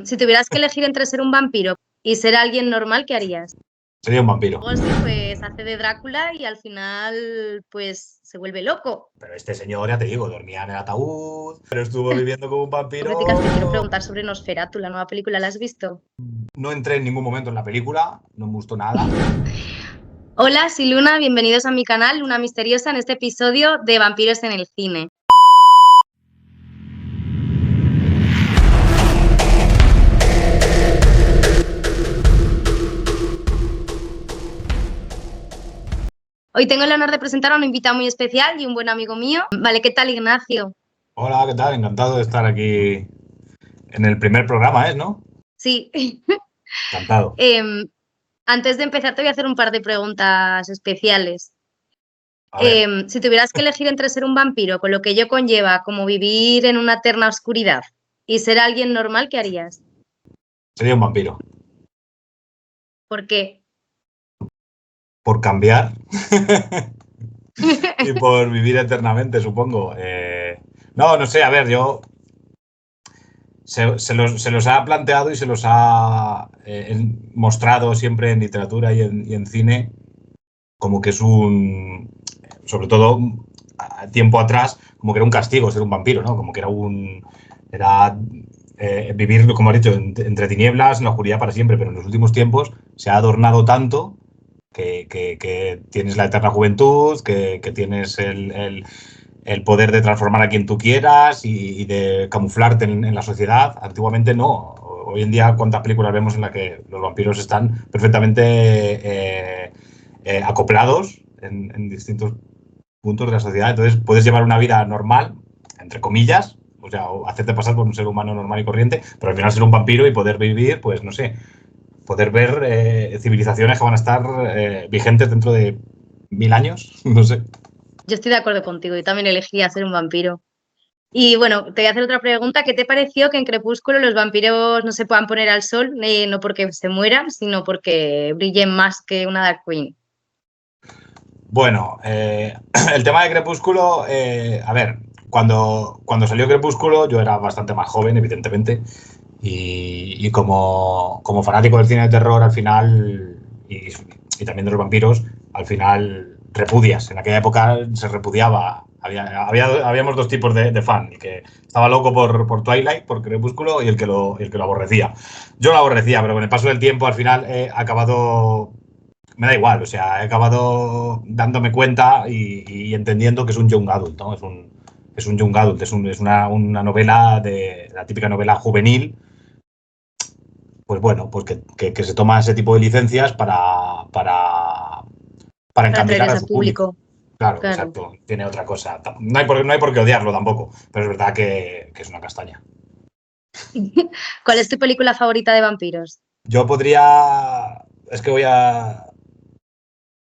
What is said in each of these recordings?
Si tuvieras que elegir entre ser un vampiro y ser alguien normal, ¿qué harías? Sería un vampiro. Luego sí, pues hace de Drácula y al final, pues se vuelve loco. Pero este señor, ya te digo, dormía en el ataúd, pero estuvo viviendo como un Hipotéticas, te quiero vampiro. preguntar sobre Nosferatu, la nueva película, ¿la has visto? No entré en ningún momento en la película, no me gustó nada. Hola, soy Luna, bienvenidos a mi canal, Luna Misteriosa, en este episodio de Vampiros en el Cine. Hoy tengo el honor de presentar a un invitado muy especial y un buen amigo mío. Vale, ¿qué tal, Ignacio? Hola, ¿qué tal? Encantado de estar aquí en el primer programa, ¿es, no? Sí. Encantado. Antes de empezar, te voy a hacer un par de preguntas especiales. A ver, Si tuvieras que elegir entre ser un vampiro, con lo que ello conlleva, como vivir en una eterna oscuridad, y ser alguien normal, ¿qué harías? sería un vampiro. ¿Por qué? Por cambiar y por vivir eternamente, supongo. No sé, a ver, yo se los ha planteado y se los ha mostrado siempre en literatura y en cine como que es un, sobre todo a tiempo atrás, como que era un castigo ser un vampiro, ¿no? Como que era vivir, como has dicho, entre tinieblas, en la oscuridad para siempre, pero en los últimos tiempos se ha adornado tanto que tienes la eterna juventud, que tienes el poder de transformar a quien tú quieras y de camuflarte en la sociedad. Antiguamente no. Hoy en día, ¿cuántas películas vemos en las que los vampiros están perfectamente acoplados en distintos puntos de la sociedad? Entonces, puedes llevar una vida normal, entre comillas, o sea, o hacerte pasar por un ser humano normal y corriente, pero al final ser un vampiro y poder vivir, pues no sé, poder ver civilizaciones que van a estar vigentes dentro de 1000 años, no sé. Yo estoy de acuerdo contigo, yo también elegiría ser un vampiro. Y bueno, te voy a hacer otra pregunta. ¿Qué te pareció que en Crepúsculo los vampiros no se puedan poner al sol, no porque se mueran, sino porque brillen más que una Dark Queen? Bueno, el tema de Crepúsculo, a ver, cuando salió Crepúsculo yo era bastante más joven, evidentemente, y como fanático del cine de terror al final, y también de los vampiros, al final repudias. En aquella época se repudiaba. Habíamos dos tipos de fan, el que estaba loco por Twilight, por Crepúsculo, y el que lo aborrecía. Yo lo aborrecía, pero con el paso del tiempo al final he acabado, me da igual, o sea, he acabado dándome cuenta y entendiendo que es un young adult, ¿no? Es un young adult, es una novela, la típica novela juvenil, pues bueno, pues que se toma ese tipo de licencias para Para encandilar atraer a a su público. público. Claro, Claro. exacto, tiene otra cosa. No hay por qué odiarlo tampoco, pero es verdad que es una castaña. ¿Cuál es tu película favorita de vampiros? Yo podría, es que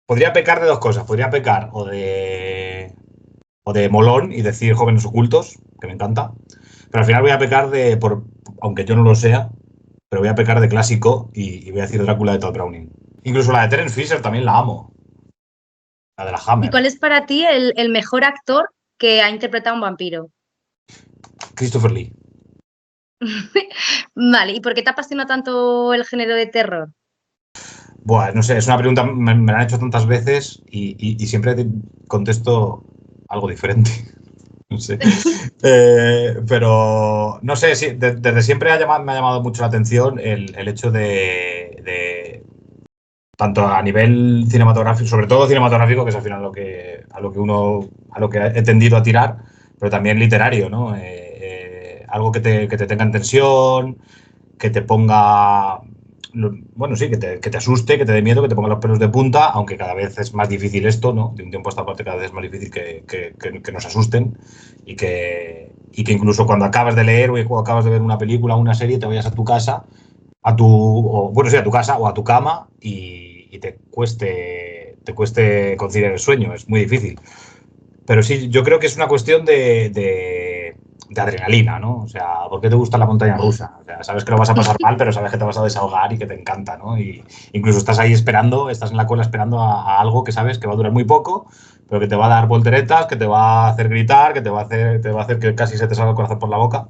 podría pecar de dos cosas, podría pecar o de molón y decir jóvenes ocultos, que me encanta. Pero al final voy a pecar aunque yo no lo sea, pero voy a pecar de clásico y voy a decir Drácula de Todd Browning. Incluso la de Terence Fisher también la amo, la de la ¿Y Hammer. cuál es para ti el mejor actor que ha interpretado a un vampiro? Christopher Lee. Vale, ¿y por qué te apasiona tanto el género de terror? Buah, no sé, es una pregunta, me la han hecho tantas veces y siempre contesto algo diferente. No sé. Pero no sé, sí, desde siempre me ha llamado mucho la atención el hecho tanto a nivel cinematográfico, sobre todo cinematográfico, que es al final a lo que he tendido a tirar, pero también literario, ¿no? Algo que te tenga en tensión, que te ponga, bueno, sí, que te asuste, que te dé miedo, que te ponga los pelos de punta, aunque cada vez es más difícil esto, ¿no? De un tiempo a esta parte cada vez es más difícil que nos asusten y que incluso cuando acabas de leer o cuando acabas de ver una película o una serie, te vayas a tu casa, bueno, sí, a tu casa o a tu cama y te cueste conciliar el sueño, es muy difícil. Pero sí, yo creo que es una cuestión de adrenalina, ¿no? O sea, ¿por qué te gusta la montaña rusa? O sea, sabes que lo vas a pasar mal, pero sabes que te vas a desahogar y que te encanta, ¿no? Y incluso estás ahí esperando, estás en la cola esperando a algo que sabes que va a durar muy poco, pero que te va a dar volteretas, que te va a hacer gritar, que te va a hacer que casi se te salga el corazón por la boca.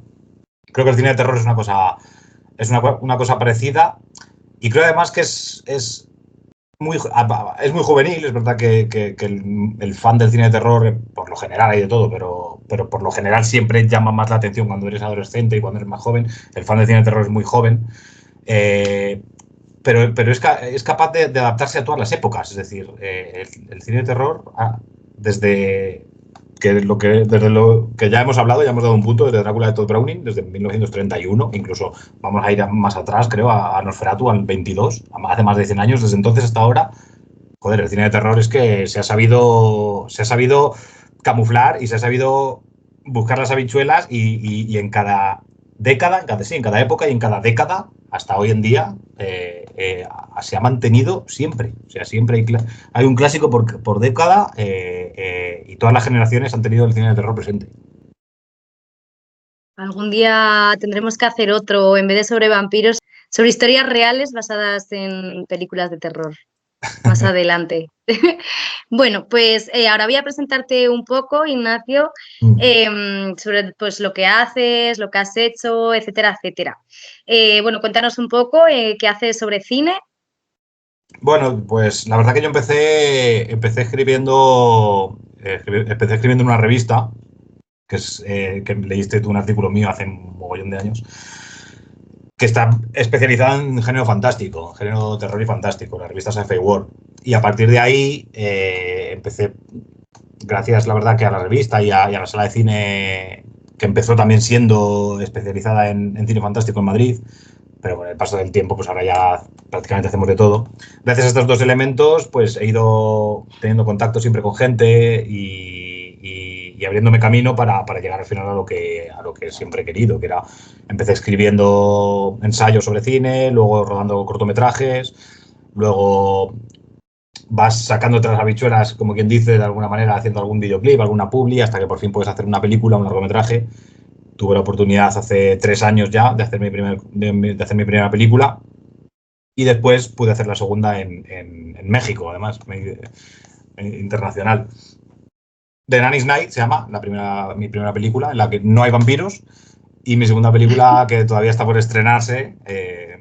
Creo que el cine de terror es una cosa es una cosa parecida y creo además que es muy juvenil. Es verdad que el fan del cine de terror, por lo general hay de todo, pero por lo general siempre llama más la atención cuando eres adolescente y cuando eres más joven. El fan del cine de terror es muy joven. Pero es capaz de adaptarse a todas las épocas. Es decir, el cine de terror, desde lo que ya hemos hablado, ya hemos dado un punto, desde Drácula de Todd Browning, desde 1931, incluso vamos a ir más atrás, creo, a Nosferatu, al 22, hace más de 100 años. Desde entonces hasta ahora, joder, el cine de terror es que se ha sabido camuflar y se ha sabido buscar las habichuelas y en cada década, en cada época y en cada década, hasta hoy en día, se ha mantenido siempre. O sea, siempre hay un clásico por década y todas las generaciones han tenido el cine de terror presente. Algún día tendremos que hacer otro, en vez de sobre vampiros, sobre historias reales basadas en películas de terror. Más adelante. Bueno, pues ahora voy a presentarte un poco, Ignacio, sobre pues, lo que haces, lo que has hecho, etcétera, etcétera. Bueno, cuéntanos un poco qué haces sobre cine. Bueno, pues la verdad que yo empecé escribiendo en una revista, que leíste tú un artículo mío hace un mogollón de años, que está especializada en género fantástico, género terror y fantástico, la revista Sci-Fi World. Y a partir de ahí empecé, gracias la verdad que a la revista y a la sala de cine, que empezó también siendo especializada en cine fantástico en Madrid, pero con el paso del tiempo pues ahora ya prácticamente hacemos de todo. Gracias a estos dos elementos pues he ido teniendo contacto siempre con gente y abriéndome camino para llegar al final a lo que siempre he querido, que era, empecé escribiendo ensayos sobre cine, luego rodando cortometrajes, luego vas sacando otras habichuelas, como quien dice, de alguna manera, haciendo algún videoclip, alguna publi, hasta que por fin puedes hacer una película, un largometraje. Tuve la oportunidad hace 3 años ya de hacer mi primera película y después pude hacer la segunda en México, además, internacional. The Nanny's Night se llama mi primera película, en la que no hay vampiros, y mi segunda película, que todavía está por estrenarse,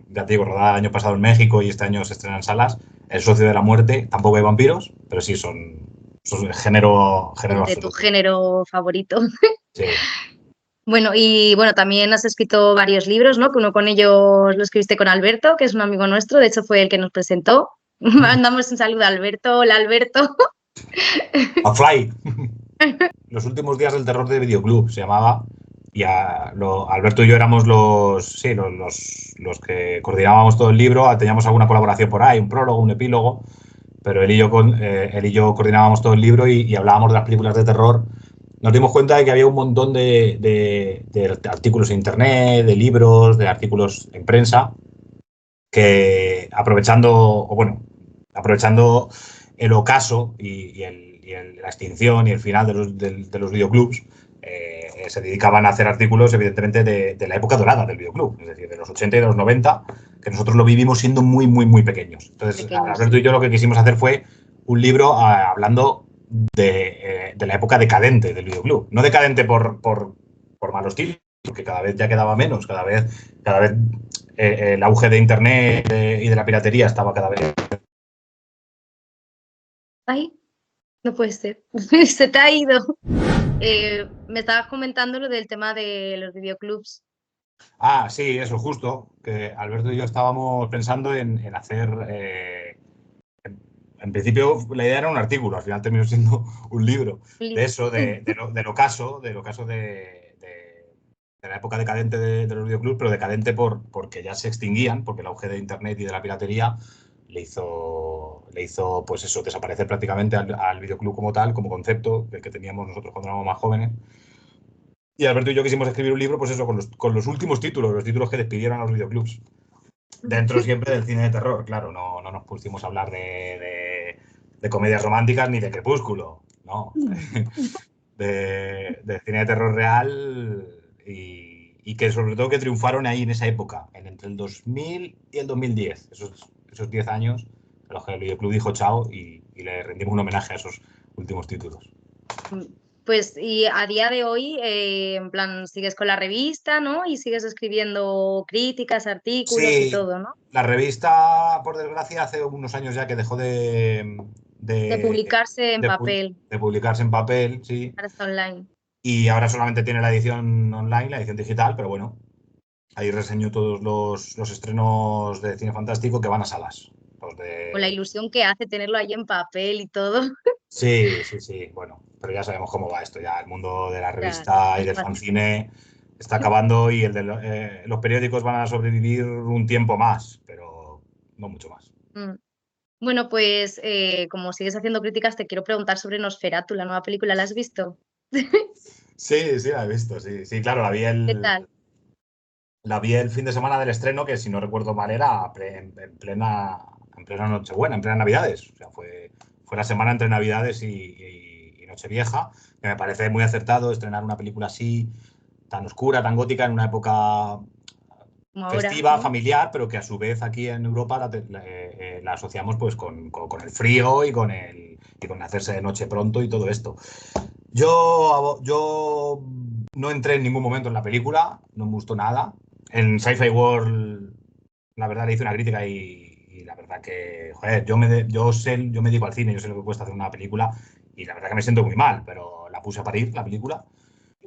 ya te digo, rodada el año pasado en México y este año se estrena en salas, El socio de la muerte. Tampoco hay vampiros, pero sí son género De absoluto. tu género favorito. Sí. Bueno, y bueno, también has escrito varios libros, ¿no? Que uno con ellos lo escribiste con Alberto, que es un amigo nuestro, de hecho fue el que nos presentó. Mandamos un saludo a Alberto. Hola, Alberto. A Fly. Los últimos días del terror de Videoclub se llamaba. Y Alberto y yo éramos los que coordinábamos todo el libro. Teníamos alguna colaboración por ahí, un prólogo, un epílogo, pero él y yo coordinábamos todo el libro y hablábamos de las películas de terror. Nos dimos cuenta de que había un montón de artículos en internet, de libros, de artículos en prensa, que aprovechando el ocaso y la extinción y el final de los videoclubs, se dedicaban a hacer artículos, evidentemente, de la época dorada del videoclub, es decir, de los 80 y de los 90, que nosotros lo vivimos siendo muy, muy, muy pequeños. Entonces, Alberto y yo lo que quisimos hacer fue un libro hablando de la época decadente del videoclub. No decadente por malos títulos, porque cada vez ya quedaba menos, cada vez el auge de Internet y de la piratería estaba cada vez... Ay, no puede ser. Se te ha ido. Me estabas comentando lo del tema de los videoclubs. Ah, sí, eso, justo, que Alberto y yo estábamos pensando en hacer... en principio la idea era un artículo, al final terminó siendo un libro de eso, del ocaso de la época decadente de los videoclubs, pero decadente porque ya se extinguían, porque el auge de Internet y de la piratería le hizo pues eso, desaparecer prácticamente al videoclub como tal, como concepto que teníamos nosotros cuando éramos más jóvenes. Y Alberto y yo quisimos escribir un libro, pues eso, con los últimos títulos, los títulos que despidieron a los videoclubs. Dentro siempre del cine de terror, claro, no nos pusimos a hablar de comedias románticas ni de Crepúsculo, no. De cine de terror real y que sobre todo que triunfaron ahí en esa época, entre el 2000 y el 2010, esos 10 años en los que el videoclub dijo chao y le rendimos un homenaje a esos últimos títulos. Pues y a día de hoy, en plan, sigues con la revista, ¿no? Y sigues escribiendo críticas, artículos y Sí, todo, ¿no? la revista, por desgracia, hace unos años ya que dejó De de, publicarse en de pu- papel, de publicarse en papel, sí. ahora está online. Y ahora solamente tiene la edición online, la edición digital, pero bueno, ahí reseño todos los estrenos de cine fantástico que van a salas. Los Con la de... ilusión que hace tenerlo ahí en papel y todo. Sí, sí, sí, bueno, pero ya sabemos cómo va esto, ya el mundo de la Ya, revista y es del fácil. fanzine está acabando y los periódicos van a sobrevivir un tiempo más, pero no mucho más. Mm. Bueno, pues como sigues haciendo críticas, te quiero preguntar sobre Nosferatu, la nueva película, ¿la has visto? Sí, sí, la he visto, sí, sí, claro, ¿Qué tal? la vi el fin de semana del estreno, que si no recuerdo mal era en plena Nochebuena, en plena Navidades, o sea, fue la semana entre Navidades y Nochevieja, que me parece muy acertado estrenar una película así, tan oscura, tan gótica, en una época Como ahora, festiva, ¿no? familiar, pero que a su vez aquí en Europa la asociamos pues con el frío y con hacerse de noche pronto y todo esto. Yo no entré en ningún momento en la película, no me gustó nada. En Sci-Fi World, la verdad, le hice una crítica y la verdad que, joder, yo me dedico al cine, yo sé lo que cuesta hacer una película y la verdad que me siento muy mal, pero la puse a parir, la película.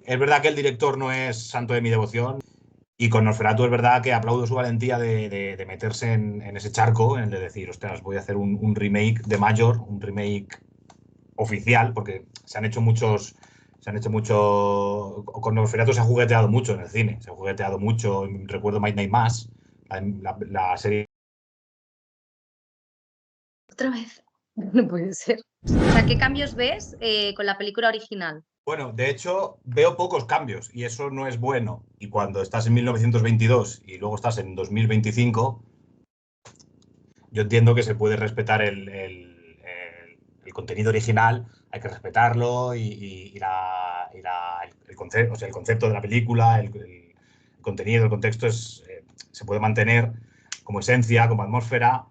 Es verdad que el director no es santo de mi devoción y con Nosferatu es verdad que aplaudo su valentía de meterse en ese charco, en el de decir, ostras, voy a hacer un remake de Major, un remake oficial, porque se han hecho mucho, con Nosferatu se ha jugueteado mucho en el cine, se ha jugueteado mucho, recuerdo Midnight Mass, la serie. Otra vez. No puede ser. O sea, ¿qué cambios ves con la película original? Bueno, de hecho, veo pocos cambios y eso no es bueno. Y cuando estás en 1922 y luego estás en 2025, yo entiendo que se puede respetar el contenido original, hay que respetarlo o sea, el concepto de la película, el contenido, el contexto se puede mantener como esencia, como atmósfera,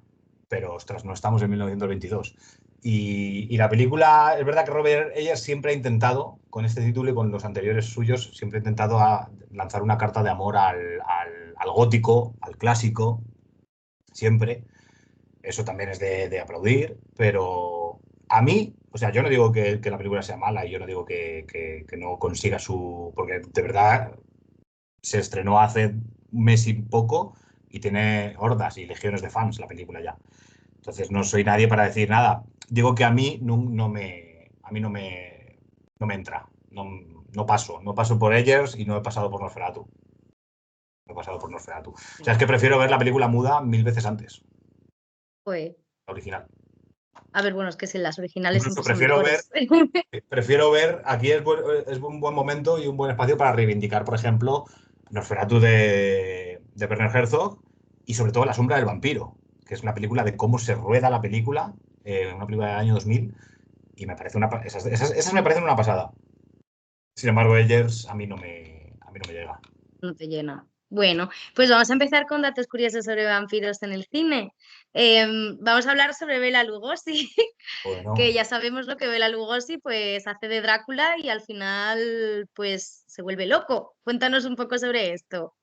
pero ostras, no estamos en 1922. Y la película, es verdad que Robert Eggers siempre ha intentado, con este título y con los anteriores suyos, siempre ha intentado lanzar una carta de amor al gótico, al clásico, siempre. Eso también es de aplaudir, pero a mí, o sea, yo no digo que la película sea mala y yo no digo que no consiga su... Porque de verdad se estrenó hace un mes y poco y tiene hordas y legiones de fans la película ya. Entonces no soy nadie para decir nada. Digo que a mí no me entra. No, no paso por Eggers y no he pasado por Nosferatu. No he pasado por Nosferatu. O sea, es que prefiero ver la película muda mil veces antes, Pues, la original. a ver, bueno, es que si las originales Incluso siempre son mejores. prefiero ver, aquí es un buen momento y un buen espacio para reivindicar, por ejemplo, Nosferatu de Werner Herzog y sobre todo La sombra del vampiro, que es una película de cómo se rueda la película, una película del año 2000, y me parece esas me parecen una pasada. Sin embargo, Eggers a mí no me llega. No te llena. Bueno, pues vamos a empezar con datos curiosos sobre vampiros en el cine. Vamos a hablar sobre Bela Lugosi, que Bueno, ya sabemos lo que Bela Lugosi pues hace de Drácula y al final pues se vuelve loco. Cuéntanos un poco sobre esto.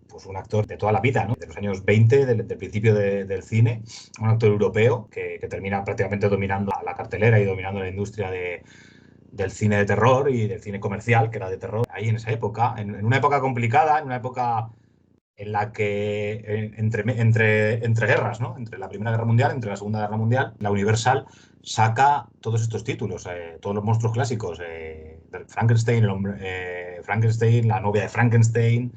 pues un actor de toda la vida, ¿no? De los años 20, del principio del cine, un actor europeo que termina prácticamente dominando la cartelera y dominando la industria del cine de terror y del cine comercial, que era de terror, ahí en esa época, en una época complicada, en una época en la que entre guerras, ¿no? Entre la Primera Guerra Mundial, entre la Segunda Guerra Mundial, la Universal saca todos estos títulos, todos los monstruos clásicos, del Frankenstein, Frankenstein, la novia de Frankenstein,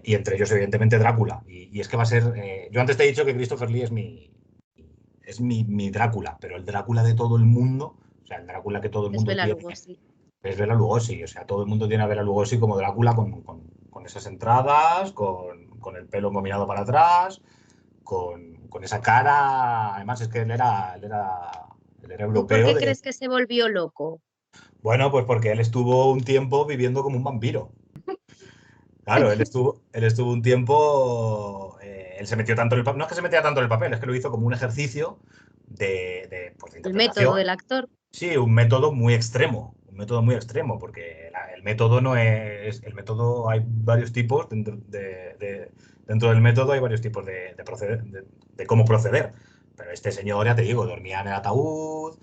y entre ellos, evidentemente, Drácula. Y es que va a ser. Yo antes te he dicho que Christopher Lee es mi Drácula, pero el Drácula de todo el mundo, o sea, el Drácula que todo el Es mundo Bela tiene, Lugosi. es Bela Lugosi. O sea, todo el mundo tiene a Bela Lugosi como Drácula con esas entradas, con el pelo combinado para atrás, con esa cara. Además, es que él era ¿Tú por europeo. qué crees que se volvió loco? Bueno, pues porque él estuvo un tiempo viviendo como un vampiro. Claro, él estuvo un tiempo, él se metió tanto en el papel, no es que se metiera tanto en el papel, es que lo hizo como un ejercicio pues, de El método interpretación. del actor. Sí, un método muy extremo, método muy extremo, porque el método no es... El método hay varios tipos, dentro del método hay varios tipos de proceder, de cómo proceder. Pero este señor, ya te digo, dormía en el ataúd,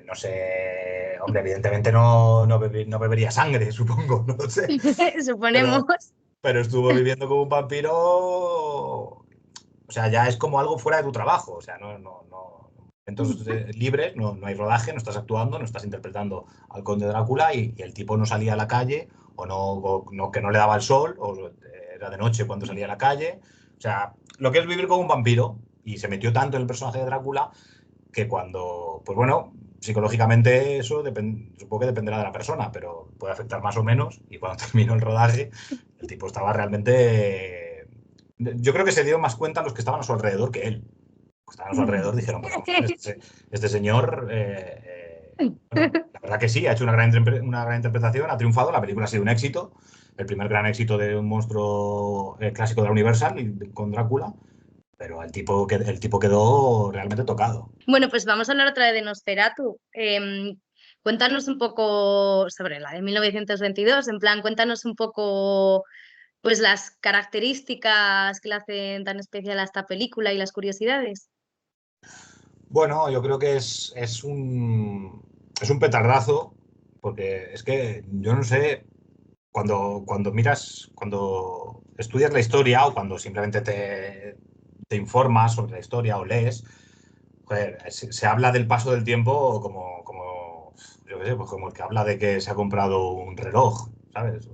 no sé, hombre, evidentemente no bebería sangre, supongo, no lo sé. Suponemos. Pero estuvo viviendo como un vampiro, o sea, ya es como algo fuera de tu trabajo, o sea, entonces libres, no hay rodaje, no estás actuando, no estás interpretando al conde Drácula y el tipo no salía a la calle que no le daba el sol, o era de noche cuando salía a la calle, o sea, lo que es vivir como un vampiro y se metió tanto en el personaje de Drácula que cuando, pues bueno, psicológicamente eso supongo que dependerá de la persona, pero puede afectar más o menos. Y cuando terminó el rodaje, el tipo estaba realmente... Yo creo que se dio más cuenta los que estaban a su alrededor que él. Los que estaban a su alrededor dijeron, pues vamos a ver, este señor, bueno, la verdad que sí, ha hecho una gran interpretación, ha triunfado, la película ha sido un éxito, el primer gran éxito de un monstruo clásico de la Universal con Drácula, pero el tipo quedó realmente tocado. Bueno, pues vamos a hablar otra vez de Nosferatu. Cuéntanos un poco sobre la de 1922, en plan, cuéntanos un poco pues las características que le hacen tan especial a esta película y las curiosidades. Bueno, yo creo que es un petardazo, porque es que yo no sé, cuando estudias la historia o cuando simplemente te informas sobre la historia o lees, joder, se habla del paso del tiempo yo qué sé, pues como el que habla de que se ha comprado un reloj, ¿sabes?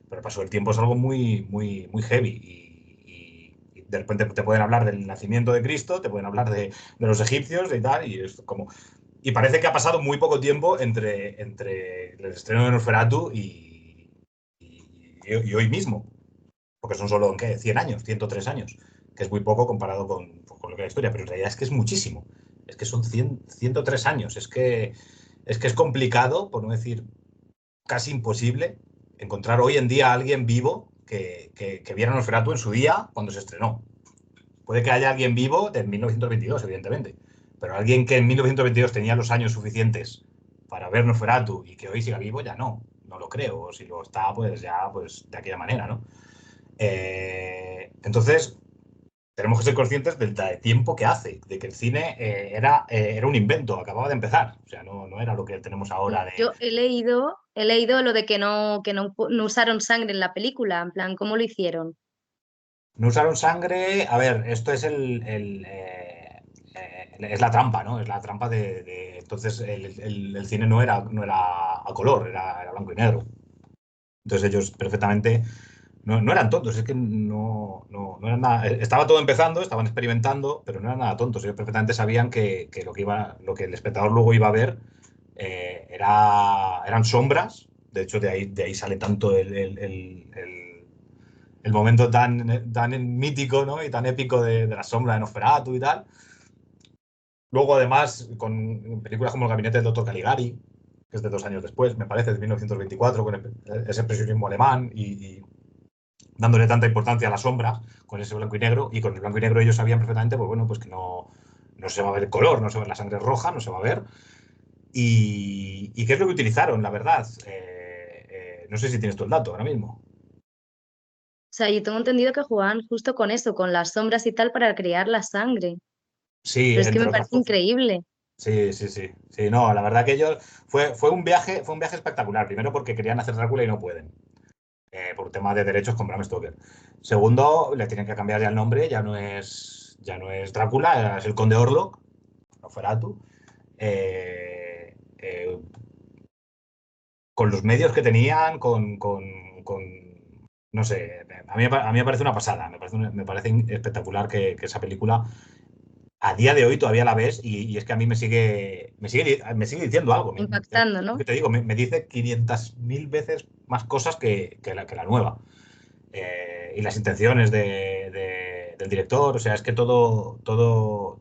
Pero el paso del tiempo es algo muy, muy, muy heavy y de repente te pueden hablar del nacimiento de Cristo, te pueden hablar de los egipcios y tal, y parece que ha pasado muy poco tiempo entre el estreno de Nosferatu y hoy mismo, porque son solo, ¿qué? 100 años, 103 años, que es muy poco comparado con lo que es la historia, pero en realidad es que es muchísimo. Es que son 103 años. Es que es complicado, por no decir casi imposible, encontrar hoy en día a alguien vivo que viera Nosferatu en su día cuando se estrenó. Puede que haya alguien vivo de 1922, evidentemente, pero alguien que en 1922 tenía los años suficientes para ver Nosferatu y que hoy siga vivo, ya no lo creo. O si lo está, pues ya pues de aquella manera, ¿no? Entonces, tenemos que ser conscientes del tiempo que hace, de que el cine era un invento, acababa de empezar. O sea, no era lo que tenemos ahora de... Yo he leído lo de no usaron sangre en la película, en plan, ¿cómo lo hicieron? No usaron sangre. A ver, esto es es la trampa, ¿no? Es la trampa entonces, el cine no era a color, era blanco y negro. Entonces ellos perfectamente no eran tontos, es que no eran nada. Estaba todo empezando, estaban experimentando, pero no eran nada tontos. Ellos perfectamente sabían que lo que el espectador luego iba a ver eran sombras. De hecho, de ahí sale tanto el momento tan mítico, ¿no? Y tan épico de la sombra de Nosferatu y tal. Luego, además, con películas como El gabinete del doctor Caligari, que es de 2 años después, me parece, de 1924, con ese expresionismo alemán y dándole tanta importancia a la sombra con ese blanco y negro. Y con el blanco y negro ellos sabían perfectamente, pues bueno, pues que no se va a ver el color, no se va a ver la sangre roja, no se va a ver. ¿Y qué es lo que utilizaron, la verdad? No sé si tienes tú el dato ahora mismo. O sea, yo tengo entendido que jugaban justo con eso, con las sombras y tal, para crear la sangre. Sí, Pero es que me entre otras parece cosas. increíble. Sí, sí, sí. Sí, no, la verdad que ellos fue un viaje espectacular. Primero porque querían hacer Drácula y no pueden, por tema de derechos con Bram Stoker. Segundo, le tienen que cambiar ya el nombre, ya no es Drácula, es el Conde Orlok, no fuera tú. Eh, eh, con los medios que tenían, no sé, a mí me parece una pasada, me parece espectacular que esa película a día de hoy todavía la ves y es que a mí me sigue diciendo algo. Impactando, Lo ¿no? que te digo, me dice 500.000 veces más cosas que la nueva. Y las intenciones del director, o sea, es que todo.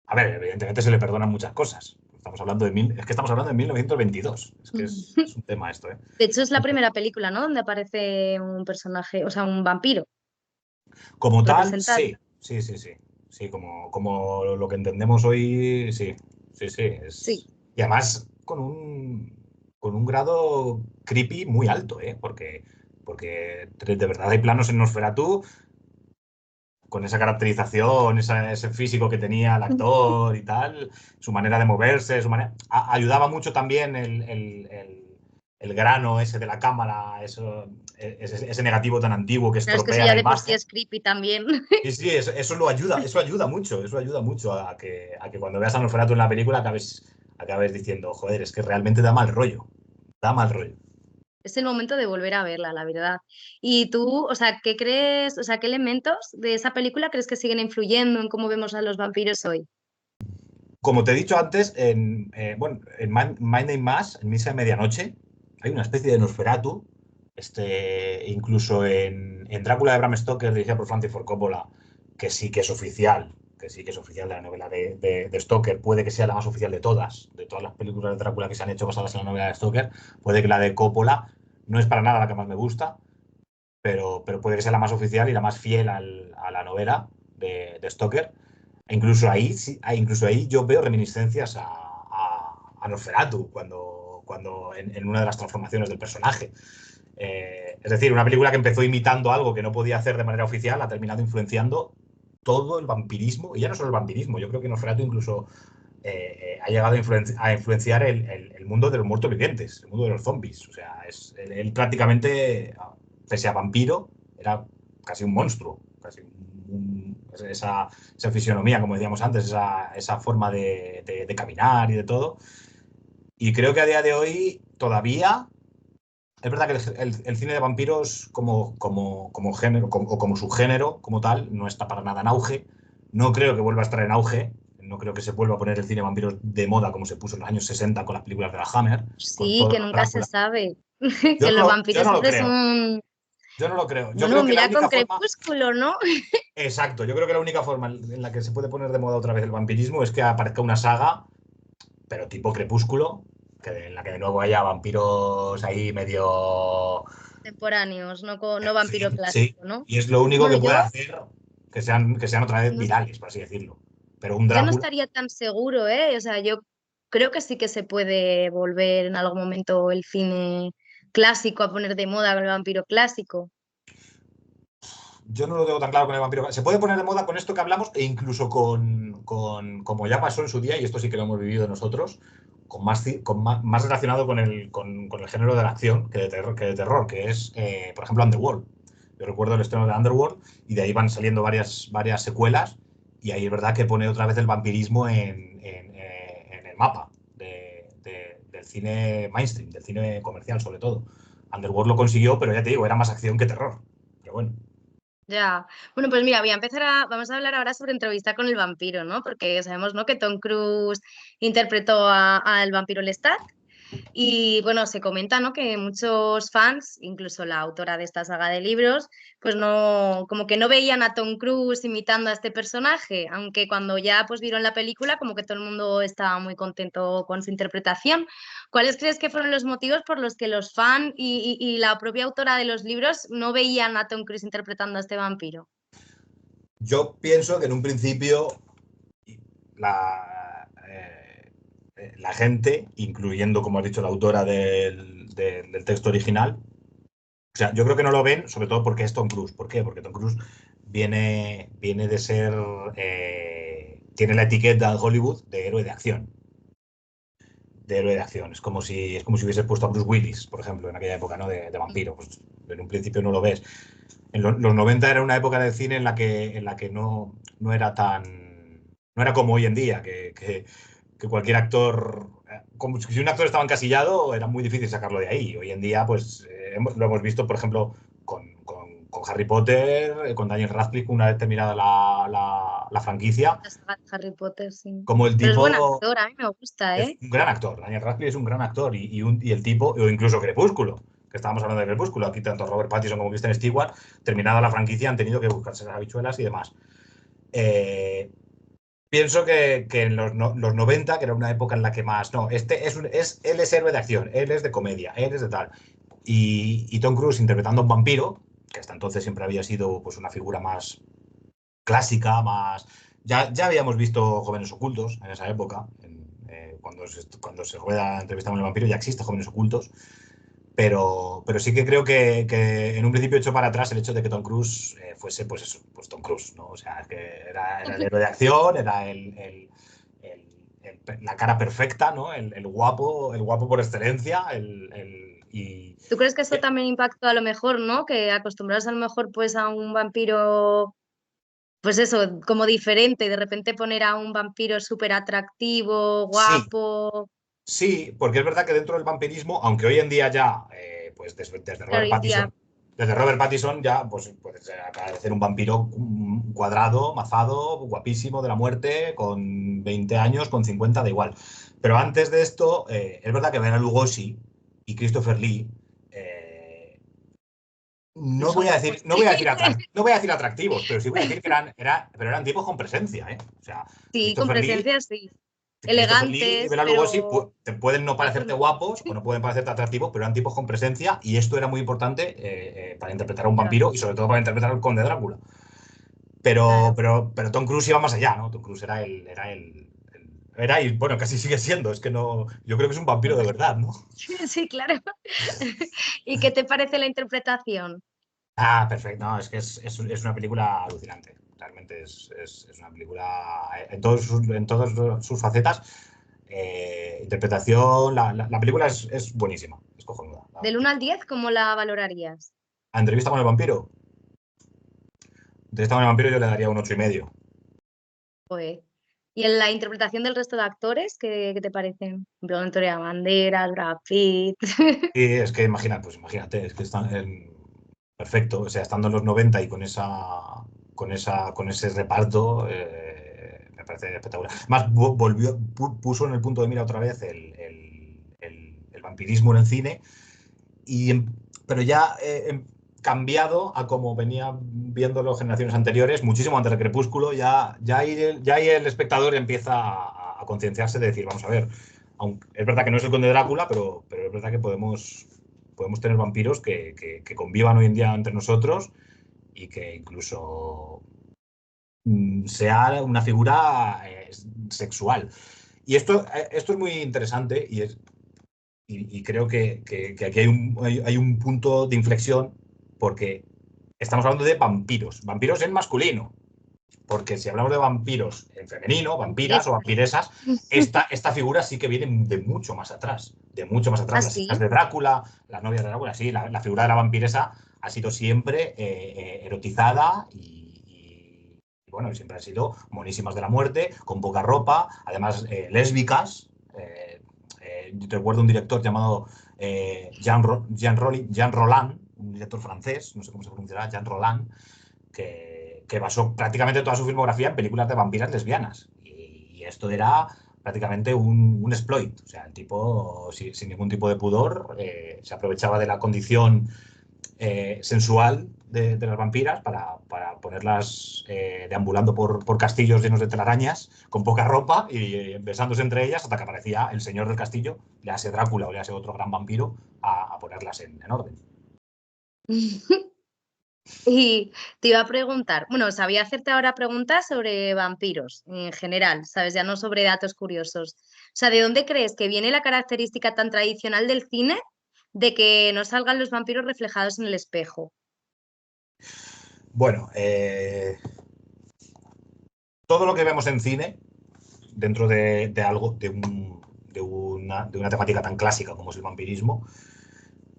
A ver, evidentemente se le perdonan muchas cosas. Es que estamos hablando de 1922. Es que es un tema esto, ¿eh? De hecho, es la primera película, ¿no? Donde aparece un personaje, o sea, un vampiro Como tal, representado. sí, sí, sí, sí. Sí, como lo que entendemos hoy, sí, sí, sí. Sí. Y además, con un grado creepy muy alto, ¿eh? Porque de verdad hay planos en Nosferatu con esa caracterización, ese físico que tenía el actor y tal, su manera de moverse, ayudaba mucho también el grano ese de la cámara, ese negativo tan antiguo que Claro, es que eso estropea ya la de por sí imagen. es creepy también. Sí, sí, eso ayuda mucho a que cuando veas a Nosferatu en la película acabes diciendo, joder, es que realmente da mal rollo, da mal rollo. Es el momento de volver a verla, la verdad. Y tú, o sea, ¿qué crees, o sea, qué elementos de esa película crees que siguen influyendo en cómo vemos a los vampiros hoy? Como te he dicho antes, en Midnight Mass, en Misa de Medianoche, hay una especie de Nosferatu. Incluso en Drácula de Bram Stoker, dirigida por Francis Ford Coppola, que sí que es oficial, de la novela de Stoker, puede que sea la más oficial de todas las películas de Drácula que se han hecho basadas en la novela de Stoker, puede que la de Coppola no es para nada la que más me gusta, pero puede que sea la más oficial y la más fiel a la novela de Stoker. Incluso ahí, incluso ahí yo veo reminiscencias a Nosferatu cuando en una de las transformaciones del personaje. Es decir, una película que empezó imitando algo que no podía hacer de manera oficial ha terminado influenciando todo el vampirismo, y ya no solo el vampirismo, yo creo que Nosferatu incluso ha llegado a influenciar el mundo de los muertos vivientes, el mundo de los zombies. O sea, él prácticamente, pese a vampiro, era casi un monstruo, esa fisionomía, como decíamos antes, esa forma de caminar y de todo. Y creo que a día de hoy todavía es verdad que el cine de vampiros como género o como subgénero como tal no está para nada en auge. No creo que vuelva a estar en auge. No creo que se vuelva a poner el cine de vampiros de moda como se puso en los años 60 con las películas de la Hammer, con Sí, todo que nunca se Drácula. sabe. Que los Yo vampiros no lo siempre creo. son... Yo no lo creo. Yo Bueno, creo que la mira con única forma. Crepúsculo, ¿no? Exacto. Yo creo que la única forma en la que se puede poner de moda otra vez el vampirismo es que aparezca una saga, pero tipo Crepúsculo, en la que de nuevo haya vampiros ahí medio. Contemporáneos, no, no vampiro Sí, sí. clásico, ¿no? Y es lo único Bueno, que puede yo hacer que sean otra vez no, virales, por así decirlo. Pero un yo no Drácula, estaría tan seguro, ¿eh? O sea, yo creo que sí que se puede volver en algún momento el cine clásico a poner de moda el vampiro clásico. yo no lo tengo tan claro con el vampiro. Se puede poner de moda con esto que hablamos e incluso como ya pasó en su día, y esto sí que lo hemos vivido nosotros, más relacionado con el género de la acción que de terror, que es, por ejemplo, Underworld. Yo recuerdo el estreno de Underworld y de ahí van saliendo varias secuelas, y ahí es verdad que pone otra vez el vampirismo en el mapa del cine mainstream, del cine comercial sobre todo. Underworld lo consiguió, pero ya te digo, era más acción que terror. Pero bueno. Ya. Bueno, pues mira, vamos a hablar ahora sobre Entrevista con el vampiro, ¿no? Porque sabemos, ¿no? Que Tom Cruise interpretó al vampiro Lestat. Y bueno, se comenta, ¿no? Que muchos fans, incluso la autora de esta saga de libros, pues no, como que no veían a Tom Cruise imitando a este personaje, aunque cuando ya pues vieron la película, como que todo el mundo estaba muy contento con su interpretación. ¿Cuáles crees que fueron los motivos por los que los fans y la propia autora de los libros no veían a Tom Cruise interpretando a este vampiro? Yo pienso que en un principio la gente, incluyendo, como has dicho, la autora del texto original, o sea, yo creo que no lo ven, sobre todo porque es Tom Cruise. ¿Por qué? Porque Tom Cruise viene de ser, tiene la etiqueta de Hollywood de héroe de acción. De héroe de acción. Es como si hubieses puesto a Bruce Willis, por ejemplo, en aquella época, ¿no? De vampiro. Pues en un principio no lo ves. Los 90 era una época del cine en la que no era tan. No era como hoy en día, que cualquier actor. Como si un actor estaba encasillado, era muy difícil sacarlo de ahí. Hoy en día, pues lo hemos visto, por ejemplo, con Harry Potter, con Daniel Radcliffe, una vez terminada la franquicia, La saga de Harry Potter, sí. como el Pero es buen tipo. actor, a mí me gusta, Es ¿eh? un gran actor. Daniel Radcliffe es un gran actor. Y el tipo, o incluso Crepúsculo, que estábamos hablando de Crepúsculo. Aquí tanto Robert Pattinson como Kristen Stewart, terminada la franquicia, han tenido que buscarse las habichuelas y demás. Eh, Pienso que en los 90, que era una época en la que más. No, él es héroe de acción, él es de comedia, él es de tal. Y Tom Cruise interpretando a un vampiro, que hasta entonces siempre había sido pues, una figura más clásica, más. Ya habíamos visto Jóvenes Ocultos en esa época, Cuando se rueda Entrevista con el vampiro ya existe Jóvenes Ocultos, pero sí que creo que en un principio echó para atrás el hecho de que Tom Cruise fuese, pues eso, pues Tom Cruise, ¿no? O sea, es que era el héroe de acción, era la cara perfecta, ¿no? El guapo por excelencia, y ¿Tú crees que eso también impactó a lo mejor, ¿no? Que acostumbrados a lo mejor pues a un vampiro, pues eso, como diferente, de repente poner a un vampiro súper atractivo, sí, guapo, sí, porque es verdad que dentro del vampirismo, aunque hoy en día ya, pues claro, hoy en día, Desde Robert Pattinson ya pues, puedes aparecer un vampiro cuadrado, mazado, guapísimo de la muerte, con 20 años, con 50, da igual. Pero antes de esto, es verdad que Bela Lugosi y Christopher Lee, no voy a son decir, guapos. no voy a decir, no voy a decir atractivos, pero sí voy a decir que pero eran tipos con presencia, ¿eh? O sea, Sí, con Christopher Lee presencia, sí. Christopher Lee y Elegantes, Bela Lugosi pero te pueden no guapos parecerte no. guapos o no pueden parecerte atractivos, pero eran tipos con presencia y esto era muy importante para interpretar a un Claro, vampiro y sobre todo para interpretar al conde Drácula. claro. Pero Tom Cruise iba más allá, ¿no? Tom Cruise era y bueno, casi sigue siendo, es que no, yo creo que es un vampiro de verdad, ¿no? Sí, claro. ¿Y qué te parece la interpretación? Ah, perfecto, no, es que es una película alucinante, realmente es una película en todas sus facetas. Interpretación, la película es buenísima, es cojonuda. Del 1 al 10, ¿cómo la valorarías? A Entrevista con el vampiro. Entrevista con el vampiro yo le daría un 8,5. Pues, ¿y en la interpretación del resto de actores, qué te parecen? Por ejemplo, Antonio Banderas, Brad Pitt. Y es que imagínate, es que están perfecto, o sea, estando en los 90 y con ese reparto, me parece espectacular. Más puso en el punto de mira otra vez el vampirismo en el cine, pero ya cambiado a como venía viéndolo generaciones anteriores, muchísimo antes de Crepúsculo, ya ahí el espectador empieza a concienciarse de decir, vamos a ver, aunque es verdad que no es el Conde Drácula, pero es verdad que podemos tener vampiros que convivan hoy en día entre nosotros y que incluso sea una figura sexual. Y esto es muy interesante y creo que aquí hay un punto de inflexión porque estamos hablando de vampiros, vampiros en masculino, porque si hablamos de vampiros en femenino, vampiras o Vampiresas. vampiresas, esta figura sí que viene de mucho más atrás, de mucho más atrás. ¿Ah, Las hijas sí? de Drácula, las novias de Drácula, sí, la figura de la vampiresa ha sido siempre erotizada bueno, siempre han sido monísimas de la muerte, con poca ropa, además lésbicas. Recuerdo un director llamado Jean Roland, un director francés, no sé cómo se pronunciará, Jean Roland, que basó prácticamente toda su filmografía en películas de vampiras lesbianas. Y esto era prácticamente un exploit. O sea, el tipo, sin ningún tipo de pudor, se aprovechaba de la condición sensual de las vampiras para ponerlas deambulando por castillos llenos de telarañas, con poca ropa y besándose entre ellas hasta que aparecía el señor del castillo, le hace Drácula o le hace otro gran vampiro, a ponerlas en orden. Y te iba a preguntar, bueno, sabía hacerte ahora preguntas sobre vampiros en general, ¿sabes? Ya no sobre datos curiosos. O sea, ¿de dónde crees que viene la característica tan tradicional del cine de que no salgan los vampiros reflejados en el espejo? Bueno, todo lo que vemos en cine, dentro de algo, de una temática tan clásica como es el vampirismo,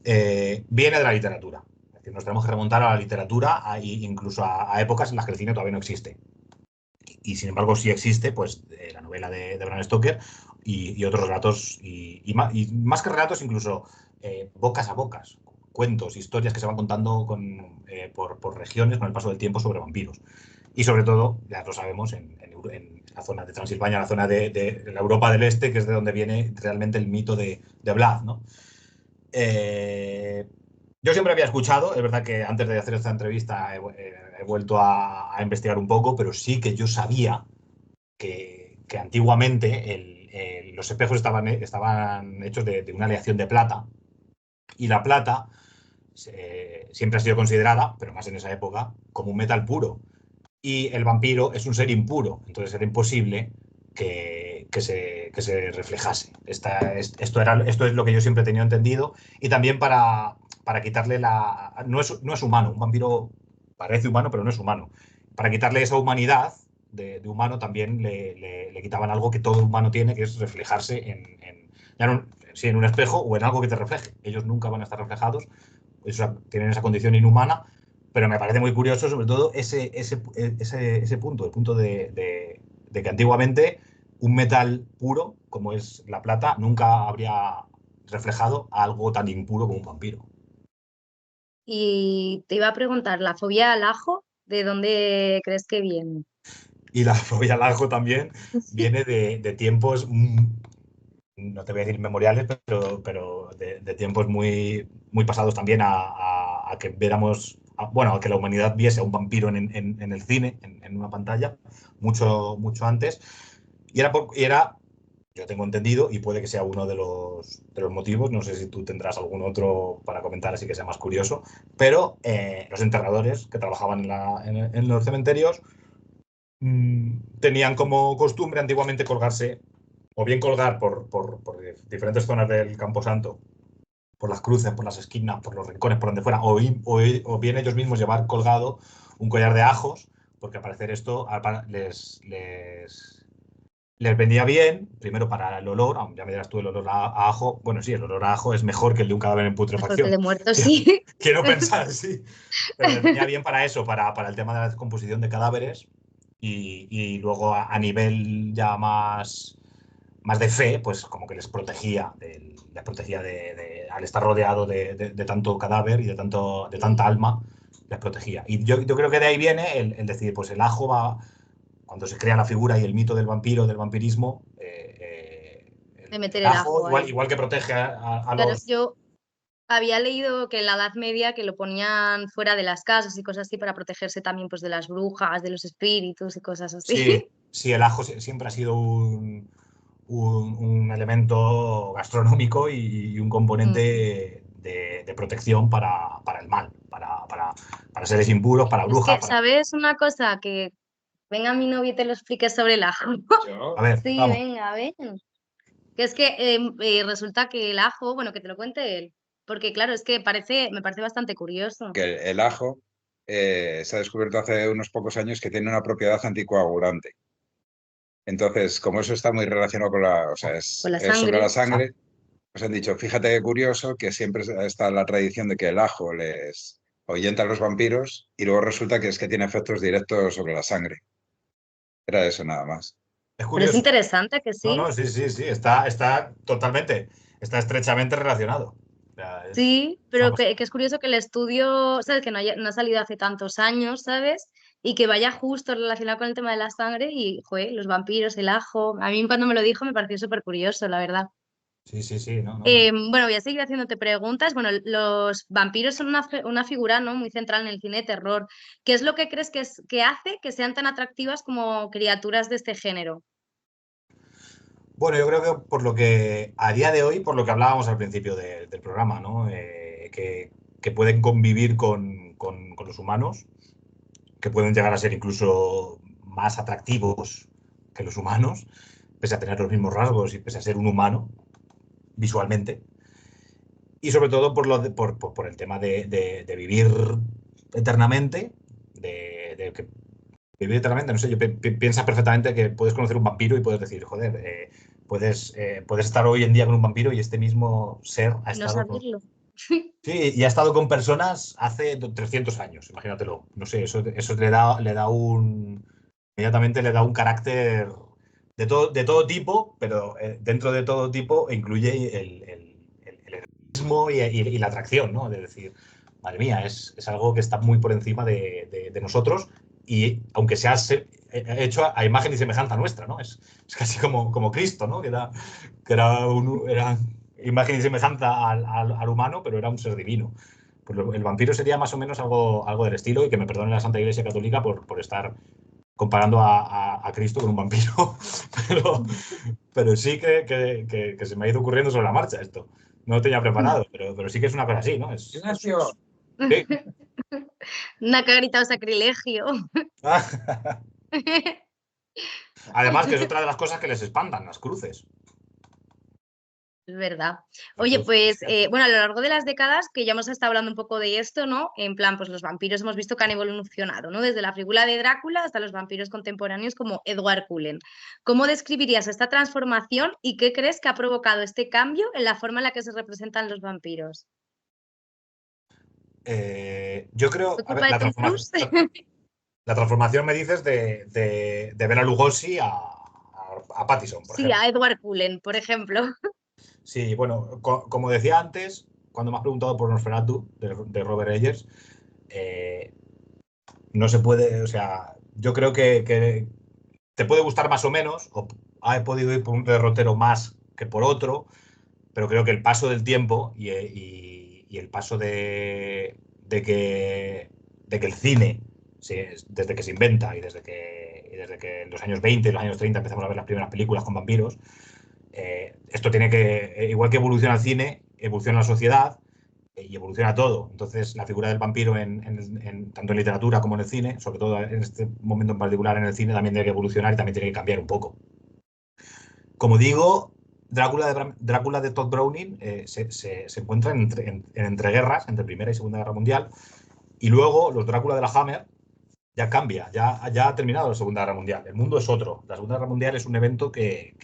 viene de la literatura. Es decir, nos tenemos que remontar a la literatura, incluso a épocas en las que el cine todavía no existe. Y sin embargo, sí existe, pues, la novela de Bram Stoker y otros relatos, y más que relatos, incluso bocas a bocas, cuentos, historias que se van contando por regiones con el paso del tiempo sobre vampiros. Y sobre todo, ya lo sabemos, en la zona de Transilvania, la zona de la Europa del Este, que es de donde viene realmente el mito de Vlad, ¿no? Eh, yo siempre había escuchado, es verdad que antes de hacer esta entrevista he vuelto a investigar un poco, pero sí que yo sabía que antiguamente los espejos estaban hechos de una aleación de plata y la plata siempre ha sido considerada, pero más en esa época, como un metal puro. Y el vampiro es un ser impuro, entonces era imposible que se reflejase. Esto es lo que yo siempre he tenido entendido. Y también para quitarle la... No es humano, un vampiro parece humano, pero no es humano. Para quitarle esa humanidad de humano también le quitaban algo que todo humano tiene, que es reflejarse en un espejo o en algo que te refleje. Ellos nunca van a estar reflejados, tienen esa condición inhumana, pero me parece muy curioso sobre todo ese punto, el punto de que antiguamente un metal puro, como es la plata, nunca habría reflejado algo tan impuro como un vampiro. Y te iba a preguntar, ¿la fobia al ajo, de dónde crees que viene? Y la fobia al ajo también viene de tiempos, no te voy a decir memoriales, pero de tiempos muy pasados también a que viéramos, bueno, a que la humanidad viese a un vampiro en el cine, en una pantalla, mucho antes. Y era, yo tengo entendido, y puede que sea uno de los motivos, no sé si tú tendrás algún otro para comentar así que sea más curioso, pero los enterradores que trabajaban en los cementerios tenían como costumbre antiguamente colgarse, o bien colgar por diferentes zonas del Camposanto, por las cruces, por las esquinas, por los rincones, por donde fuera, o bien ellos mismos llevar colgado un collar de ajos, porque al parecer esto les venía bien, primero para el olor, aunque ya me dirás tú el olor a ajo, bueno, sí, el olor a ajo es mejor que el de un cadáver en Mejor que el putrefacción. de muertos, sí. Quiero pensar, sí. Pero les venía bien para eso, para el tema de la descomposición de cadáveres y luego a nivel ya más de fe, pues como que les protegía, al estar rodeado de tanto cadáver y de tanta alma, les protegía. Y yo creo que de ahí viene el decir, pues el ajo va, cuando se crea la figura y el mito del vampiro, del vampirismo, De el meter el ajo, ajo igual, ahí. igual que protege a Claro, los... yo había leído que en la Edad Media que lo ponían fuera de las casas y cosas así para protegerse también pues de las brujas, de los espíritus y cosas Sí, así. sí, el ajo siempre ha sido un elemento gastronómico y un Mm. componente de protección para el mal, para seres impuros, para Es brujas. que, ¿sabes una cosa? Que venga mi novio y te lo explique sobre el ajo. A ver, Sí, vamos. venga, ven. Que es que resulta que el ajo, bueno, que te lo cuente él, porque claro, es que me parece bastante curioso. Que el ajo se ha descubierto hace unos pocos años que tiene una propiedad anticoagulante. Entonces, como eso está muy relacionado con o sea, Con la es sobre la sangre. sangre, pues han dicho, fíjate qué curioso que siempre está la tradición de que el ajo les ahuyenta a los vampiros y luego resulta que es que tiene efectos directos sobre la sangre. Era eso nada más. Es Pero es curioso. interesante que No, sí. no, sí, sí, sí, está totalmente, está estrechamente relacionado. O sea, Sí, pero vamos, que es curioso que el estudio, ¿sabes? Que no ha salido hace tantos años, ¿sabes? Y que vaya justo relacionado con el tema de la sangre y, joder, los vampiros, el ajo. A mí cuando me lo dijo me pareció súper curioso, la verdad. sí, sí, sí, no, no. Bueno, voy a seguir haciéndote preguntas. Bueno, los vampiros son una figura, ¿no? Muy central en el cine de terror. ¿Qué es lo que crees que hace que sean tan atractivas como criaturas de este género? Bueno, yo creo que por lo que a día de hoy, por lo que hablábamos al principio del programa, ¿no? Que pueden convivir con los humanos, que pueden llegar a ser incluso más atractivos que los humanos, pese a tener los mismos rasgos y pese a ser un humano visualmente. Y sobre todo por el tema de vivir eternamente, que vivir eternamente, no sé, piensas perfectamente que puedes conocer un vampiro y puedes decir, joder, puedes estar hoy en día con un vampiro y este mismo ser ha Y no estado con... saberlo. Sí, y ha estado con personas hace 300 años, imagínatelo. No sé, eso inmediatamente le da un carácter de todo tipo, pero dentro de todo tipo incluye el erotismo y la atracción, ¿no? De decir, madre mía, es algo que está muy por encima de nosotros y aunque sea hecho a imagen y semejanza nuestra, ¿no? Es casi como Cristo, ¿no? Que era imagen y semejanza al humano, pero era un ser divino. Pues el vampiro sería más o menos algo del estilo, y que me perdone la Santa Iglesia Católica por estar comparando a Cristo con un vampiro, pero, pero sí que se me ha ido ocurriendo sobre la marcha esto. No lo tenía preparado, pero sí que es una cosa así, ¿no? Ignacio. Sí. Una que ha gritado sacrilegio. Además, que es otra de las cosas que les espantan, las cruces. Es verdad. Las Oye, cruces. pues bueno, a lo largo de las décadas, que ya hemos estado hablando un poco de esto, ¿no? En plan, pues los vampiros hemos visto que han evolucionado, ¿no? Desde la figura de Drácula hasta los vampiros contemporáneos como Edward Cullen. ¿Cómo describirías esta transformación y qué crees que ha provocado este cambio en la forma en la que se representan los vampiros? Yo creo, ¿Fue a ver, culpa de Tom Cruise? la transformación me dices de Bela Lugosi a Pattison, por Sí, a ejemplo. Edward Cullen, por ejemplo. Sí, bueno, como decía antes, cuando me has preguntado por Nosferatu de Robert Eggers, eh, no se puede, o sea, yo creo que te puede gustar más o menos, o ha podido ir por un derrotero más que por otro, pero creo que el paso del tiempo y el paso de que el cine, desde que se inventa y desde que en los años 20 y los años 30 empezamos a ver las primeras películas con vampiros, esto tiene que, igual que evoluciona el cine, evoluciona la sociedad y evoluciona todo. Entonces, la figura del vampiro, tanto en literatura como en el cine, sobre todo en este momento en particular en el cine, también tiene que evolucionar y también tiene que cambiar un poco. Como digo, Drácula de Todd Browning se encuentra en entreguerras, entre Primera y Segunda Guerra Mundial, y luego los Drácula de la Hammer ya cambia, ya ha terminado la Segunda Guerra Mundial. El mundo es otro. La Segunda Guerra Mundial es un evento que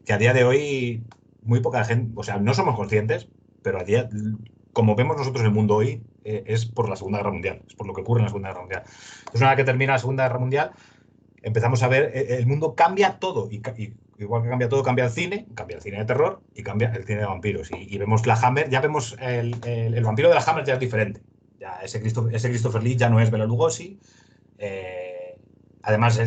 a día de hoy muy poca gente, o sea, no somos conscientes, pero como vemos nosotros el mundo hoy, es por la Segunda Guerra Mundial, es por lo que ocurre en la Segunda Guerra Mundial. Entonces, una vez que termina la Segunda Guerra Mundial, empezamos a ver, el mundo cambia todo, y igual que cambia todo, cambia el cine de terror y cambia el cine de vampiros. Y vemos la Hammer, ya vemos el vampiro de la Hammer ya es diferente. Ya ese Christopher Lee ya no es Bela Lugosi. Además,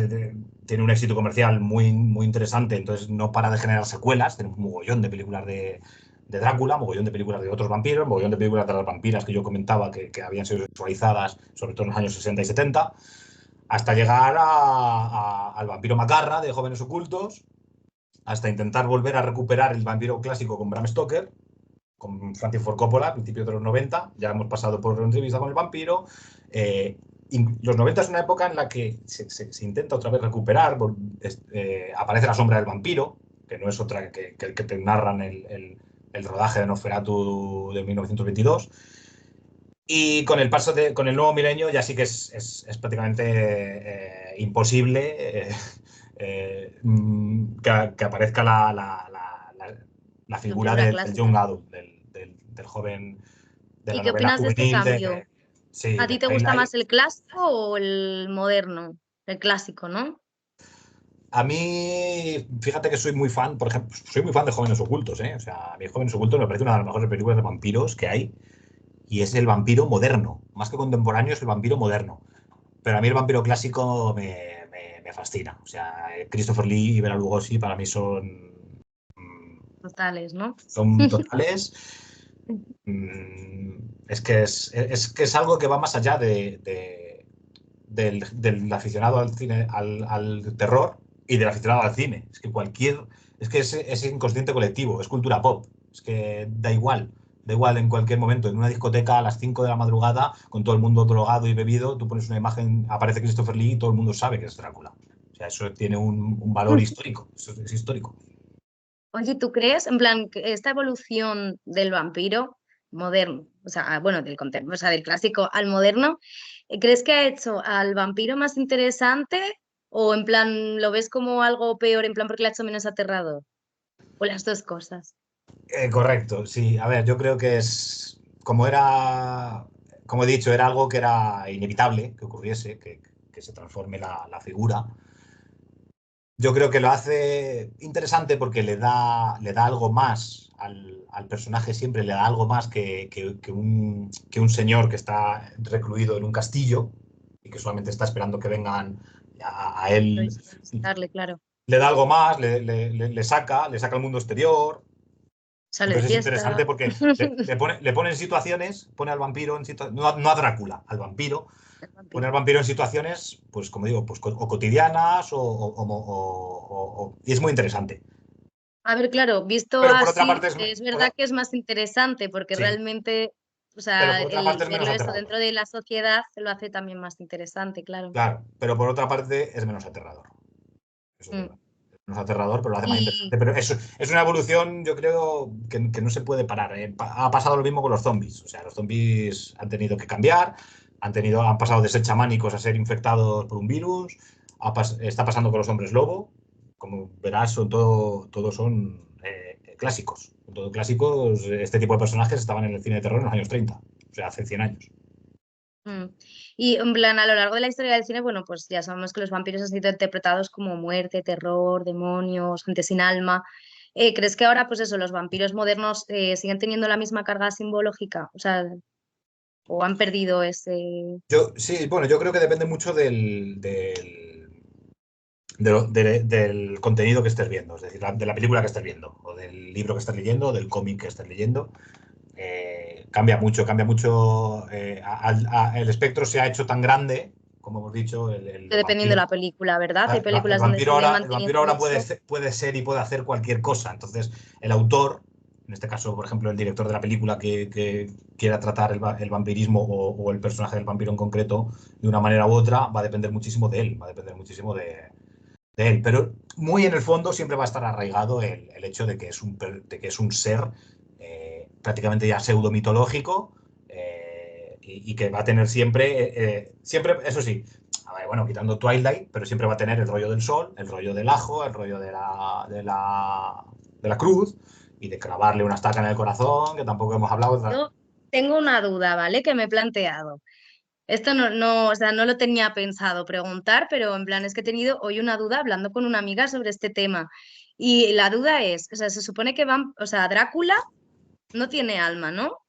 tiene un éxito comercial muy, muy interesante, entonces no para de generar secuelas. Tenemos un mogollón de películas de Drácula, mogollón de películas de otros vampiros, mogollón de películas de las vampiras que yo comentaba que habían sido sexualizadas, sobre todo en los años 60 y 70, hasta llegar al vampiro macarra de Jóvenes Ocultos, hasta intentar volver a recuperar el vampiro clásico con Bram Stoker, con Francis Ford Coppola, a principios de los 90. Ya hemos pasado por una entrevista con el vampiro. Los 90 es una época en la que se intenta otra vez recuperar. Aparece la sombra del vampiro, que no es otra que el que te narran el rodaje de Nosferatu de 1922. Y con el nuevo milenio ya sí que es prácticamente imposible que aparezca la La figura figura del young clásica. adult, del joven de ¿Y la qué novela opinas de este juvenil, cambio? sí, ¿A de ti te gusta Twilight. más el clásico o el moderno? El clásico, ¿no? A mí, fíjate que soy muy fan, por ejemplo, soy muy fan de Jóvenes Ocultos, ¿eh? O sea, a mí Jóvenes Ocultos me parece una de las mejores películas de vampiros que hay, y es el vampiro moderno, más que contemporáneo, es el vampiro moderno. Pero a mí el vampiro clásico me fascina. O sea, Christopher Lee y Bela Lugosi para mí Totales, ¿no? son totales. Es que es algo que va más allá del aficionado al cine, al terror, y del aficionado al cine. Es que es inconsciente colectivo, es cultura pop. Es que da igual en cualquier momento, en una discoteca a las 5 de la madrugada, con todo el mundo drogado y bebido, tú pones una imagen, aparece Christopher Lee y todo el mundo sabe que es Drácula. O sea, eso tiene un valor histórico, eso es histórico. Oye, ¿tú crees, en plan, que esta evolución del vampiro moderno, o sea, bueno, o sea, del clásico al moderno, ¿crees que ha hecho al vampiro más interesante o en plan lo ves como algo peor, en plan porque le ha hecho menos aterrador? O las dos cosas. Correcto, sí. A ver, yo creo que como he dicho, era algo que era inevitable que ocurriese, que se transforme la figura. Yo creo que lo hace interesante porque le da algo más al personaje, siempre le da algo más que un señor que está recluido en un castillo y que solamente está esperando que vengan a Lo él. a visitarle, claro. Le da algo más, le saca al mundo exterior. Sale de Entonces es fiesta. interesante porque le pone en situaciones, pone al vampiro en situaciones, no a Drácula, al vampiro, El pone al vampiro. vampiro en situaciones, pues como digo, pues o cotidianas y es muy interesante. A ver, claro, visto Pero por otra así, parte es verdad que es más interesante porque sí, realmente, o pero sea, por otra parte el es menos verlo eso aterrador. dentro de la sociedad lo hace también más interesante, claro. Claro, pero por otra parte es menos aterrador. Eso es Mm. verdad. No es aterrador, pero lo hace más Y interesante. Pero es una evolución, yo creo, que no se puede parar. Ha pasado lo mismo con los zombies. O sea, los zombies han tenido que cambiar, han pasado de ser chamánicos a ser infectados por un virus. Está pasando con los hombres lobo. Como verás, todos son clásicos. Son todos clásicos. Este tipo de personajes estaban en el cine de terror en los años 30, o sea, hace 100 años. Mm. Y en plan, a lo largo de la historia del cine, bueno, pues ya sabemos que los vampiros han sido interpretados como muerte, terror, demonios, gente sin alma. ¿Crees que ahora, pues eso, los vampiros modernos siguen teniendo la misma carga simbológica? O sea, o han perdido ese... Sí, bueno, yo creo que depende mucho del contenido que estés viendo, es decir, de la película que estés viendo, o del libro que estés leyendo, o del cómic que estés leyendo. Cambia mucho. El espectro se ha hecho tan grande, como hemos dicho, el Dependiendo vampiro. de la película, ¿verdad? Hay El películas donde vampiro siguen ahora, el vampiro manteniendo ahora eso. puede ser y puede hacer cualquier cosa. Entonces, el autor, en este caso, por ejemplo, el director de la película que quiera tratar el vampirismo o el personaje del vampiro en concreto de una manera u otra, va a depender muchísimo de él, va a depender muchísimo de él. Pero muy en el fondo siempre va a estar arraigado el hecho de que es un ser prácticamente ya pseudo mitológico y que va a tener siempre, eso sí, a ver, bueno, quitando Twilight, pero siempre va a tener el rollo del sol, el rollo del ajo, el rollo de la cruz y de clavarle una estaca en el corazón, que tampoco hemos hablado. Yo tengo una duda, ¿vale? Que me he planteado. Esto o sea, no lo tenía pensado preguntar, pero en plan es que he tenido hoy una duda hablando con una amiga sobre este tema. Y la duda es, o sea, se supone que o sea, Drácula no tiene alma, ¿no?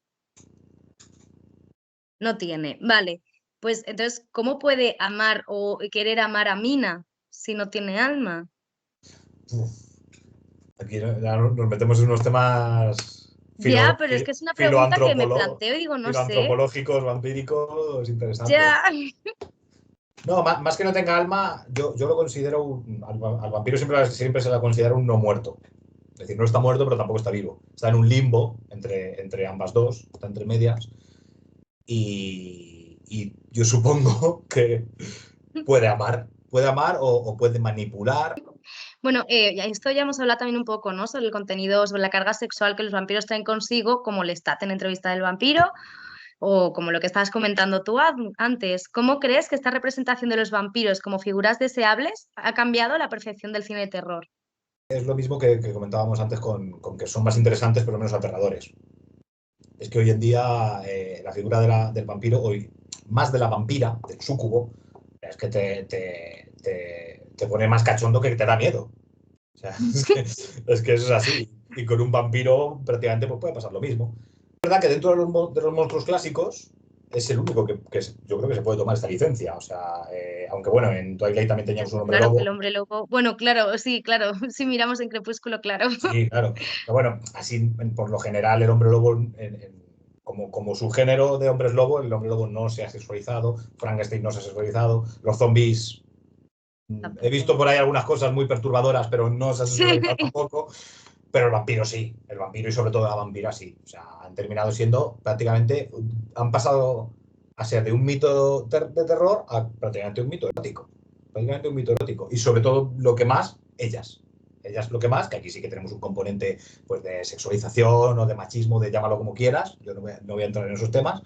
No tiene. Vale. Pues entonces, ¿cómo puede amar o querer amar a Mina si no tiene alma? Aquí ya nos metemos en unos temas Ya, pero es que es una pregunta que me planteo y digo, no sé. filoantropológicos, vampíricos, interesantes. Ya. No, más que no tenga alma, yo lo considero al vampiro siempre se le considera un no muerto. Es decir, no está muerto, pero tampoco está vivo. Está en un limbo entre ambas dos, está entre medias. Y yo supongo que puede amar o puede manipular. Bueno, esto ya hemos hablado también un poco, ¿no? Sobre el contenido, sobre la carga sexual que los vampiros traen consigo, como Lestat en Entrevista del Vampiro, o como lo que estabas comentando tú antes. ¿Cómo crees que esta representación de los vampiros como figuras deseables ha cambiado la percepción del cine de terror? Es lo mismo que comentábamos antes con que son más interesantes pero menos aterradores. Es que hoy en día la figura del vampiro, hoy más de la vampira, del súcubo, es que te pone más cachondo que te da miedo. O sea, es que eso es así. Y con un vampiro prácticamente pues, puede pasar lo mismo. Es verdad que dentro de los monstruos clásicos es el único yo creo que se puede tomar esta licencia. O sea, aunque bueno, en Twilight también teníamos un hombre Claro que lobo. el hombre lobo. Bueno, claro, sí, claro. Si miramos en Crepúsculo, claro. Sí, claro. Pero bueno, así por lo general el hombre lobo, como subgénero de hombres lobo, el hombre lobo no se ha sexualizado, Frankenstein no se ha sexualizado, los zombies, he Tampoco. visto por ahí algunas cosas muy perturbadoras, pero no se ha Sí. sexualizado tampoco, pero el vampiro sí, el vampiro y sobre todo la vampira sí. O sea, han terminado siendo prácticamente, han pasado a ser de un mito de terror a prácticamente un mito erótico. Prácticamente un mito erótico. Y sobre todo lo que más, ellas. Ellas lo que más, que aquí sí que tenemos un componente pues, de sexualización o de machismo, de llámalo como quieras. Yo no voy a entrar en esos temas,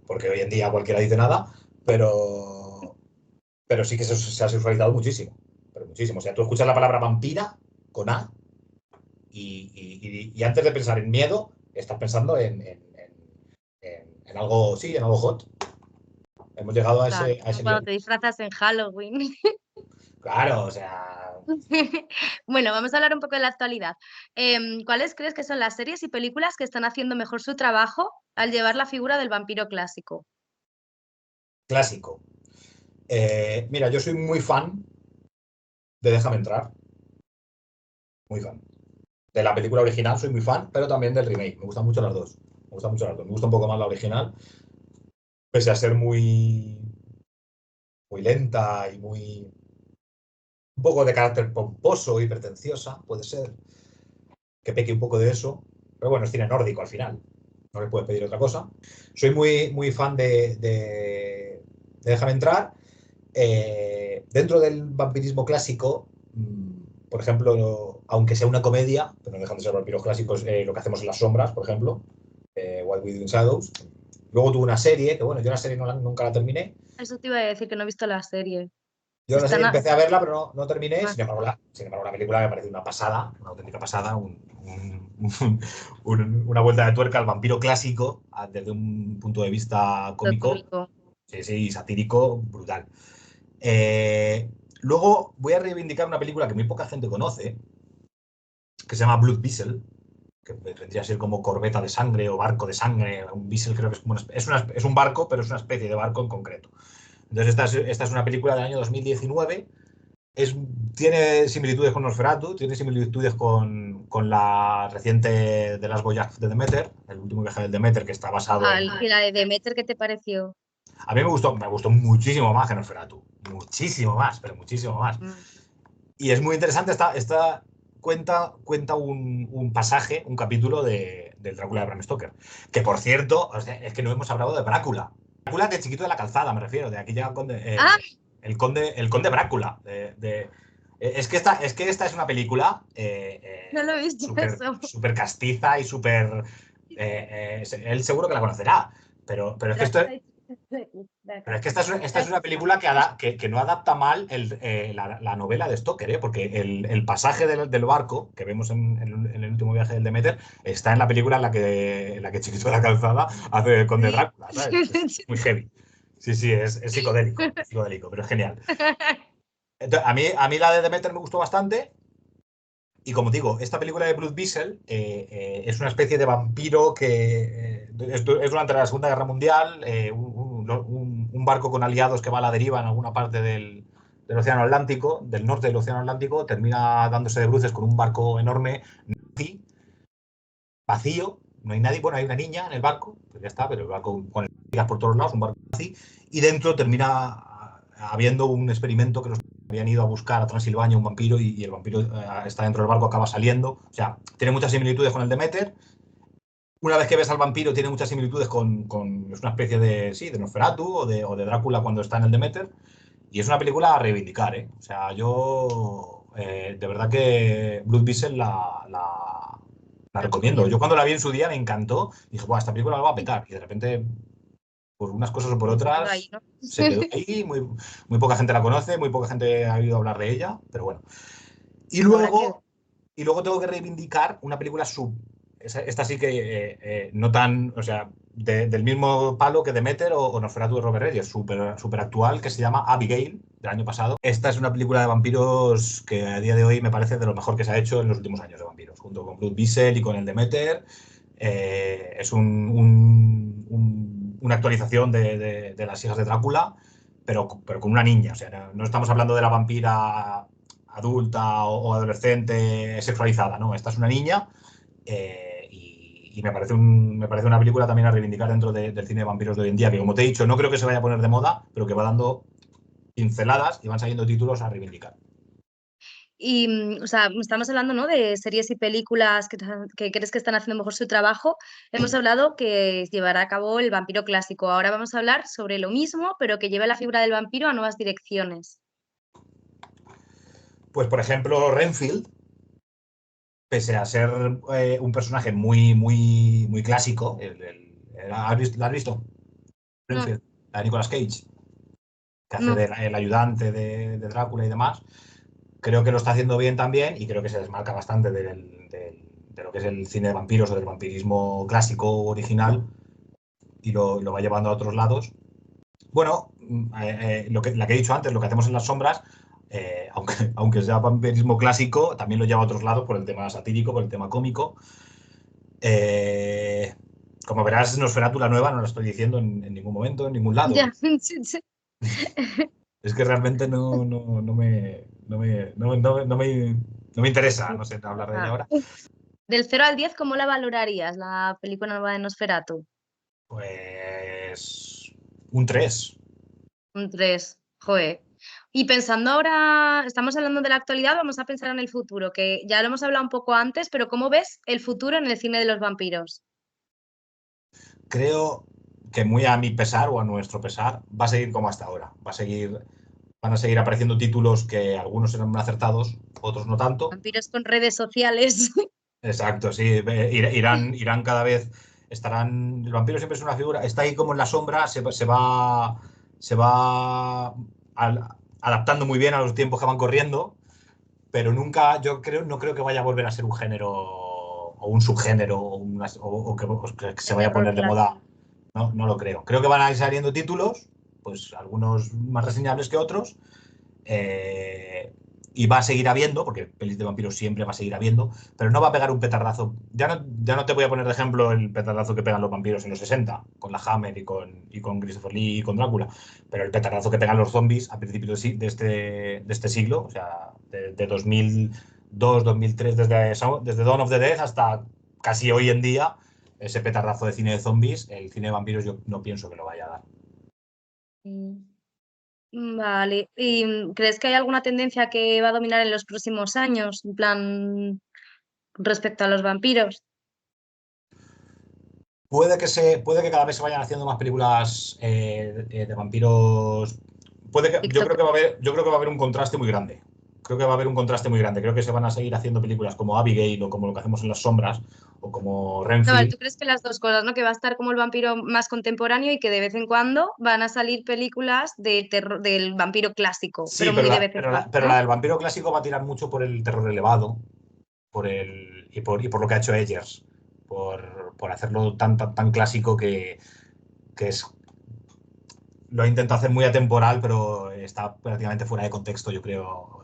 porque hoy en día cualquiera dice nada, pero sí que se ha sexualizado muchísimo. Pero muchísimo. O sea, tú escuchas la palabra vampira con A y antes de pensar en miedo, estás pensando en algo, sí, en algo hot. Hemos llegado a Claro, ese cuando nivel. te disfrazas en Halloween. Claro, o sea, Bueno, vamos a hablar un poco de la actualidad. ¿Cuáles crees que son las series y películas que están haciendo mejor su trabajo al llevar la figura del vampiro clásico? clásico. Mira, yo soy muy fan de Déjame entrar. Muy fan. De la película original soy muy fan, pero también del remake. Me gustan mucho las dos. Me gustan mucho las dos. Me gusta un poco más la original, pese a ser muy lenta y un poco de carácter pomposo y pretenciosa, puede ser, que peque un poco de eso. Pero bueno, es cine nórdico al final. No le puedes pedir otra cosa. Soy muy fan de Déjame entrar. Dentro del vampirismo clásico, por ejemplo, aunque sea una comedia, pero no dejan de ser vampiros clásicos, Lo que hacemos en las sombras, por ejemplo, What We Do in Shadows. Luego tuvo una serie, que bueno, yo la serie nunca la terminé. Eso te iba a decir que no he visto la serie. Yo la serie Están empecé a verla, pero no terminé. ah, Sin embargo, la película me parece una pasada, una auténtica pasada, una vuelta de tuerca al vampiro clásico desde un punto de vista cómico, cómico. sí, satírico, brutal. Luego voy a reivindicar una película que muy poca gente conoce, que se llama Blood Vessel, que vendría a ser como corbeta de sangre o barco de sangre. Un Vessel creo que es, como es un barco, pero es una especie de barco en concreto. Entonces esta es una película del año 2019. Tiene similitudes con Nosferatu, tiene similitudes con la reciente The Last Voyage de Demeter, el último viaje del Demeter, que está basado en... ¿Y la de Demeter qué te pareció? A mí me gustó muchísimo más que Nosferatu, muchísimo más, pero muchísimo más. Y es muy interesante, cuenta un pasaje, un capítulo del Drácula de Bram Stoker, que por cierto, o sea, es que no hemos hablado de Drácula. Drácula de Chiquito de la Calzada, me refiero, de aquí llega el conde Brácula. Es que esta es una película No lo he visto eso. súper castiza y súper... él seguro que la conocerá, pero es que esto es... Pero es que esta es una película que no adapta mal la novela de Stoker, porque el pasaje del barco que vemos en el último viaje del Demeter está en la película en la que Chiquito de la Calzada hace de Conde Drácula, ¿sabes? Es muy heavy. Sí, es psicodélico, pero es genial. Entonces, a mí la de Demeter me gustó bastante. Y como digo, esta película de Blood Vessel es una especie de vampiro que es durante la Segunda Guerra Mundial, un barco con aliados que va a la deriva en alguna parte del Océano Atlántico, del norte del Océano Atlántico, termina dándose de bruces con un barco enorme, vacío, no hay nadie, bueno, hay una niña en el barco, pues ya está, pero el barco con espigas por todos lados, un barco vacío, y dentro termina habiendo un experimento que los habían ido a buscar a Transilvania un vampiro y el vampiro está dentro del barco, acaba saliendo. O sea, tiene muchas similitudes con el Demeter. Una vez que ves al vampiro, tiene muchas similitudes es una especie de Nosferatu o de Drácula cuando está en el Demeter. Y es una película a reivindicar, ¿eh? O sea, yo de verdad que Blood Vessel la recomiendo. Yo cuando la vi en su día me encantó. Dije, esta película la va a petar. Y de repente por unas cosas o por otras, ahí, ¿no? se quedó ahí, muy poca gente la conoce, muy poca gente ha oído hablar de ella, pero bueno. Y luego tengo que reivindicar una película esta sí que no tan, o sea, del mismo palo que Demeter o Nosferatu de Robert Redford, súper actual, que se llama Abigail, del año pasado. Esta es una película de vampiros que a día de hoy me parece de lo mejor que se ha hecho en los últimos años de vampiros, junto con Blood Vessel y con el Demeter. Es una actualización de las hijas de Drácula, pero con una niña. O sea, no estamos hablando de la vampira adulta o adolescente sexualizada, no. Esta es una niña y me parece una película también a reivindicar dentro del cine de vampiros de hoy en día, que como te he dicho, no creo que se vaya a poner de moda, pero que va dando pinceladas y van saliendo títulos a reivindicar. Y, o sea, estamos hablando, ¿no?, de series y películas que crees que están haciendo mejor su trabajo. Hemos hablado que llevará a cabo el vampiro clásico. Ahora vamos a hablar sobre lo mismo, pero que lleve la figura del vampiro a nuevas direcciones. Pues, por ejemplo, Renfield, pese a ser un personaje muy clásico, ¿la has visto? No, Renfield, la de Nicolas Cage, que hace no. el ayudante de Drácula y demás. Creo que lo está haciendo bien también y creo que se desmarca bastante de lo que es el cine de vampiros o del vampirismo clásico original y lo va llevando a otros lados. Bueno, la que he dicho antes, lo que hacemos en las sombras, aunque sea vampirismo clásico, también lo lleva a otros lados por el tema satírico, por el tema cómico. Como verás, Nosferatu la nueva no la estoy diciendo en ningún momento, en ningún lado. Ya. Es que realmente no me interesa, no sé, hablar de ella ahora. Del 0 al 10, ¿cómo la valorarías, la película nueva de Nosferatu? Pues un 3. Un 3. Joder. Y pensando ahora, estamos hablando de la actualidad, vamos a pensar en el futuro, que ya lo hemos hablado un poco antes, pero ¿cómo ves el futuro en el cine de los vampiros? Creo que muy a mi pesar o a nuestro pesar va a seguir como hasta ahora. Va a seguir van a seguir apareciendo títulos que algunos serán acertados, otros no tanto. Vampiros con redes sociales. Exacto, sí, irán cada vez, estarán, el vampiro siempre es una figura, está ahí como en la sombra, se va adaptando muy bien a los tiempos que van corriendo, pero nunca, no creo que vaya a volver a ser un género o un subgénero o que se vaya a Terror poner de moda. clásico. No lo creo. Creo que van a ir saliendo títulos, pues algunos más reseñables que otros, y va a seguir habiendo, porque pelis de vampiros siempre va a seguir habiendo, pero no va a pegar un petardazo. Ya no te voy a poner de ejemplo el petardazo que pegan los vampiros en los 60, con la Hammer y con Christopher Lee y con Drácula, pero el petardazo que pegan los zombies a principios de este siglo, o sea, de 2002, 2003, desde Dawn of the Dead hasta casi hoy en día, ese petardazo de cine de zombies, el cine de vampiros yo no pienso que lo vaya a dar. Vale. ¿Y crees que hay alguna tendencia que va a dominar en los próximos años? En plan, respecto a los vampiros. Puede que cada vez se vayan haciendo más películas de vampiros. Yo TikTok. creo que va a haber un contraste muy grande. Creo que va a haber un contraste muy grande. Creo que se van a seguir haciendo películas como Abigail o como Lo que hacemos en las sombras o como No, vale, ¿tú Renfield. crees que las dos cosas, ¿no? Que va a estar como el vampiro más contemporáneo y que de vez en cuando van a salir películas de terror, del vampiro clásico, Sí, pero pero muy de la, vez en pero la, cuando, pero ¿no? la del vampiro clásico va a tirar mucho por el terror elevado y por lo que ha hecho Eggers. Por hacerlo tan clásico que lo ha intentado hacer muy atemporal, pero está prácticamente fuera de contexto, yo creo,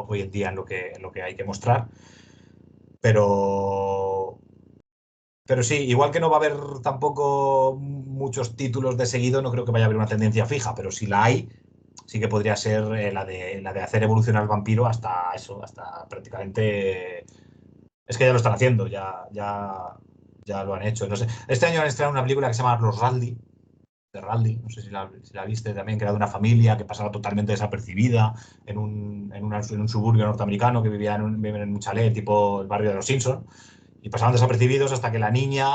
hoy en día en lo que hay que mostrar. Pero, pero sí, igual que no va a haber tampoco muchos títulos de seguido, no creo que vaya a haber una tendencia fija, pero si la hay, sí que podría ser la de hacer evolucionar al vampiro hasta eso, hasta prácticamente. Es que ya lo están haciendo, ya lo han hecho. No sé. Este año han estrenado una película que se llama Los Raldi, de Raldi, no sé si la viste también, que era de una familia que pasaba totalmente desapercibida en un suburbio norteamericano, que vivían en un chalet tipo el barrio de los Simpson, y pasaban desapercibidos hasta que la niña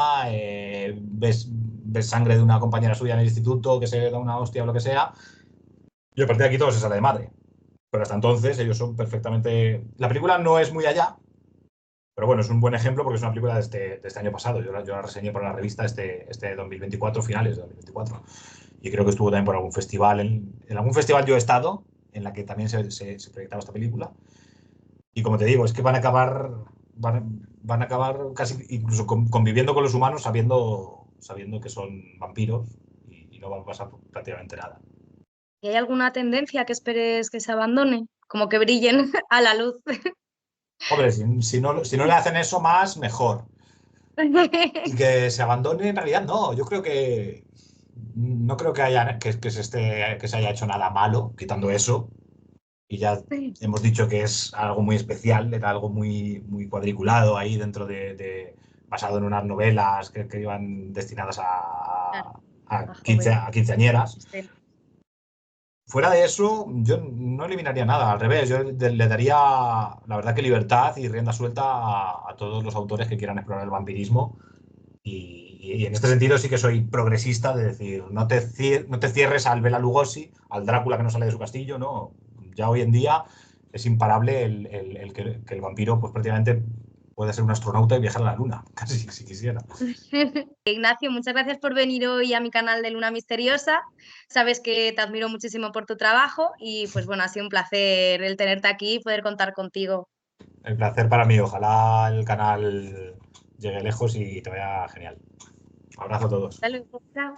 ves sangre de una compañera suya en el instituto, que se da una hostia o lo que sea, y a partir de aquí todo se sale de madre. Pero hasta entonces ellos son perfectamente. La película no es muy allá, pero bueno, es un buen ejemplo porque es una película de este año pasado. Yo la reseñé por la revista este 2024, finales de 2024. Y creo que estuvo también por algún festival. En algún festival yo he estado, en la que también se proyectaba esta película. Y como te digo, es que van a acabar casi incluso conviviendo con los humanos sabiendo que son vampiros y no va a pasar prácticamente nada. ¿Y hay alguna tendencia que esperes que se abandone? Como que brillen a la luz. Hombre, si no le hacen eso más, mejor. Y que se abandone, en realidad no. Yo creo que no creo que se haya hecho nada malo, quitando eso. Y ya hemos dicho que es algo muy especial, era algo muy, muy cuadriculado ahí dentro basado en unas novelas que iban destinadas Claro, a, a, a 15 joven. a quinceañeras. Adolescente. Fuera de eso, yo no eliminaría nada, al revés, yo le daría, la verdad, que libertad y rienda suelta a todos los autores que quieran explorar el vampirismo. Y en este sentido sí que soy progresista, de decir, no te cierres al Bela Lugosi, al Drácula que no sale de su castillo, ¿no? Ya hoy en día es imparable el que el vampiro, pues prácticamente puede ser un astronauta y viajar a la luna, casi si quisiera. Ignacio, muchas gracias por venir hoy a mi canal de Luna Misteriosa. Sabes que te admiro muchísimo por tu trabajo y pues bueno, ha sido un placer el tenerte aquí y poder contar contigo. El placer para mí, ojalá el canal llegue lejos y te vaya genial. Abrazo a todos. Hasta luego. Chao.